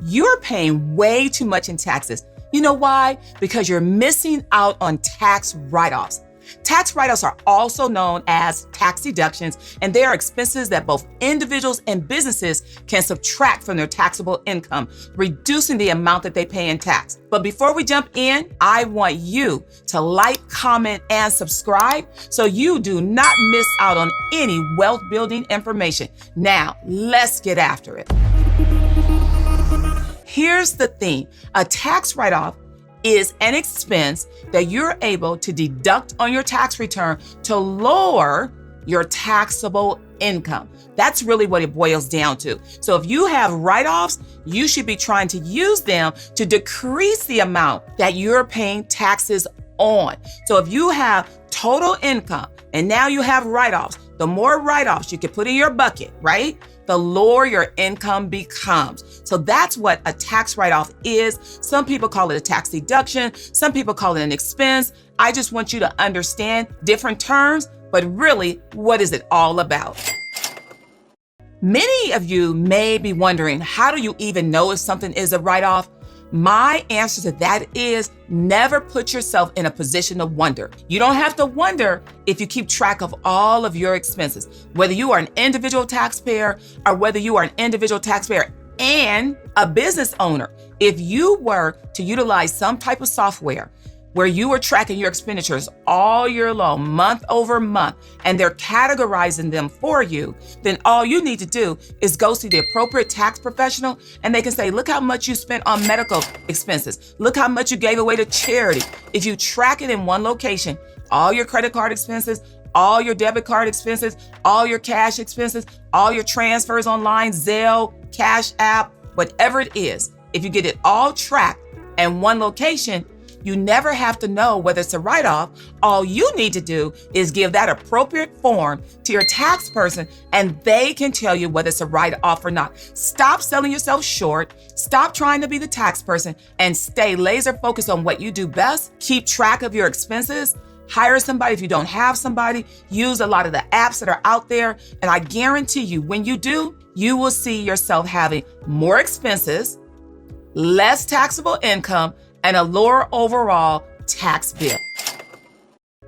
you're paying way too much in taxes. You know why? Because you're missing out on tax write-offs. Tax write-offs are also known as tax deductions, and they are expenses that both individuals and businesses can subtract from their taxable income, reducing the amount that they pay in tax. But before we jump in, I want you to like, comment, and subscribe so you do not miss out on any wealth building information. Now, let's get after it. Here's the thing. A tax write-off is an expense that you're able to deduct on your tax return to lower your taxable income. That's really what it boils down to. So if you have write-offs, you should be trying to use them to decrease the amount that you're paying taxes on. So if you have total income and now you have write-offs, the more write-offs you can put in your bucket, right? The lower your income becomes. So that's what a tax write-off is. Some people call it a tax deduction. Some people call it an expense. I just want you to understand different terms, but really, what is it all about? Many of you may be wondering, how do you even know if something is a write-off? My answer to that is never put yourself in a position of wonder. You don't have to wonder if you keep track of all of your expenses, whether you are an individual taxpayer or whether you are an individual taxpayer and a business owner. If you were to utilize some type of software where you are tracking your expenditures all year long, month over month, and they're categorizing them for you, then all you need to do is go see the appropriate tax professional and they can say, look how much you spent on medical expenses. Look how much you gave away to charity. If you track it in one location, all your credit card expenses, all your debit card expenses, all your cash expenses, all your transfers online, Zelle, Cash App, whatever it is, if you get it all tracked in one location, you never have to know whether it's a write-off. All you need to do is give that appropriate form to your tax person and they can tell you whether it's a write-off or not. Stop selling yourself short. Stop trying to be the tax person and stay laser focused on what you do best. Keep track of your expenses. Hire somebody if you don't have somebody. Use a lot of the apps that are out there. And I guarantee you, when you do, you will see yourself having more expenses, less taxable income, and a lower overall tax bill.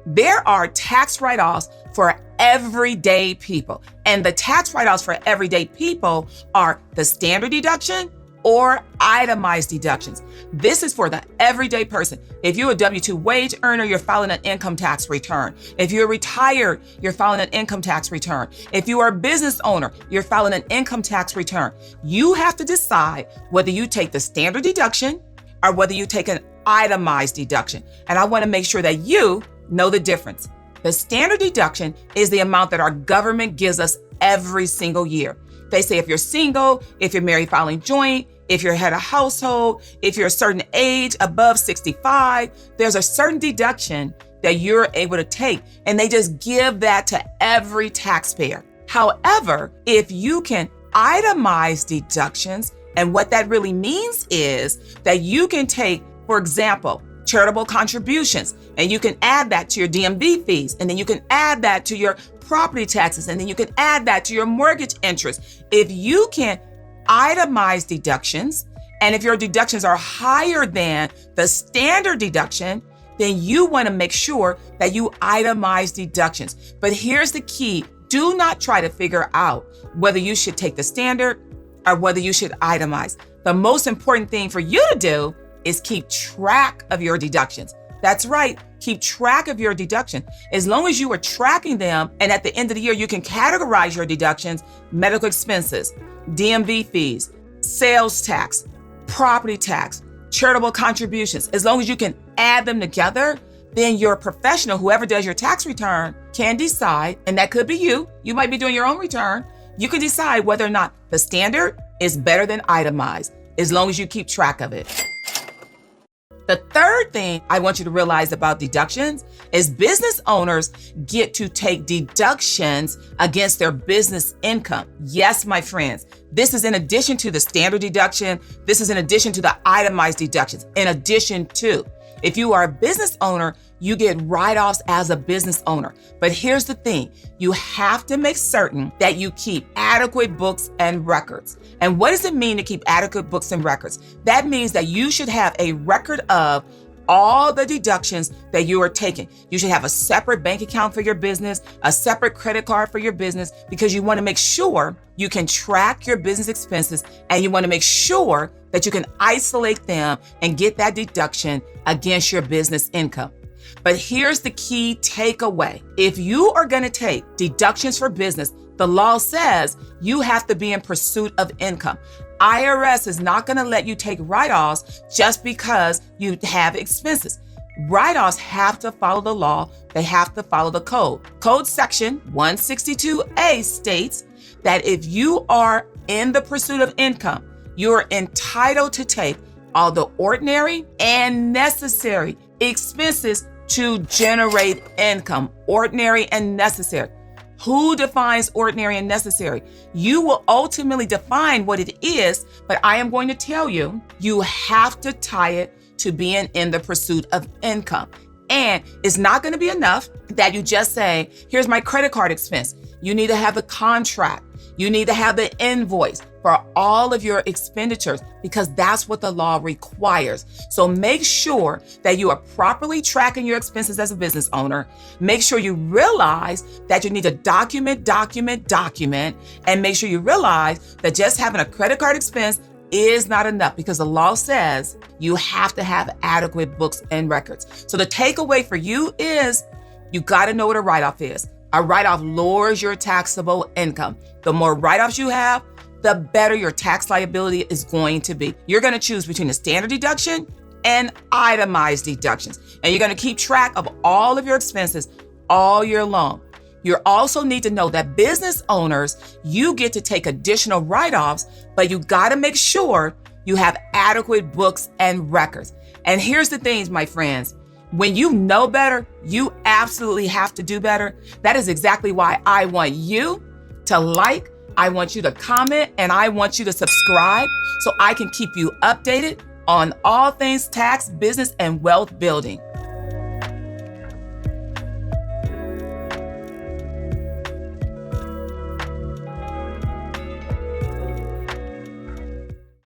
There are tax write-offs for everyday people. And the tax write-offs for everyday people are the standard deduction or itemized deductions. This is for the everyday person. If you're a W-2 wage earner, you're filing an income tax return. If you're retired, you're filing an income tax return. If you are a business owner, you're filing an income tax return. You have to decide whether you take the standard deduction or whether you take an itemized deduction. And I want to make sure that you know the difference. The standard deduction is the amount that our government gives us every single year. They say if you're single, if you're married filing joint, if you're head of household, if you're a certain age above 65, there's a certain deduction that you're able to take. And they just give that to every taxpayer. However, if you can itemize deductions, and what that really means is that you can take, for example, charitable contributions, and you can add that to your DMV fees, and then you can add that to your property taxes, and then you can add that to your mortgage interest. If you can itemize deductions, and if your deductions are higher than the standard deduction, then you want to make sure that you itemize deductions. But here's the key. Do not try to figure out whether you should take the standard or whether you should itemize. The most important thing for you to do is keep track of your deductions. That's right, keep track of your deductions. As long as you are tracking them, and at the end of the year, you can categorize your deductions: medical expenses, DMV fees, sales tax, property tax, charitable contributions. As long as you can add them together, then your professional, whoever does your tax return, can decide, and that could be you. You might be doing your own return. You can decide whether or not the standard is better than itemized, as long as you keep track of it. The third thing I want you to realize about deductions is business owners get to take deductions against their business income. Yes, my friends, this is in addition to the standard deduction. This is in addition to the itemized deductions. In addition to, If you are a business owner, you get write-offs as a business owner. But here's the thing, you have to make certain that you keep adequate books and records. And what does it mean to keep adequate books and records? That means that you should have a record of all the deductions that you are taking. You should have a separate bank account for your business, a separate credit card for your business, because you want to make sure you can track your business expenses, and you want to make sure that you can isolate them and get that deduction against your business income. But here's the key takeaway. If you are going to take deductions for business, the law says you have to be in pursuit of income. IRS is not going to let you take write-offs just because you have expenses. Write-offs have to follow the law. They have to follow the code. Code section 162A states that if you are in the pursuit of income, you're entitled to take all the ordinary and necessary expenses to generate income. Ordinary and necessary. Who defines ordinary and necessary? You will ultimately define what it is, but I am going to tell you, you have to tie it to being in the pursuit of income. And it's not going to be enough that you just say, here's my credit card expense. You need to have the contract. You need to have the invoice for all of your expenditures, because that's what the law requires. So make sure that you are properly tracking your expenses as a business owner. Make sure you realize that you need to document, and make sure you realize that just having a credit card expense is not enough, because the law says you have to have adequate books and records. So the takeaway for you is you got to know what a write-off is. A write-off lowers your taxable income. The more write-offs you have, the better your tax liability is going to be. You're going to choose between the standard deduction and itemized deductions. And you're going to keep track of all of your expenses all year long. You also need to know that business owners, you get to take additional write-offs, but you got to make sure you have adequate books and records. And here's the things, my friends. When you know better, you absolutely have to do better. That is exactly why I want you to like, I want you to comment, and I want you to subscribe so I can keep you updated on all things tax, business, and wealth building.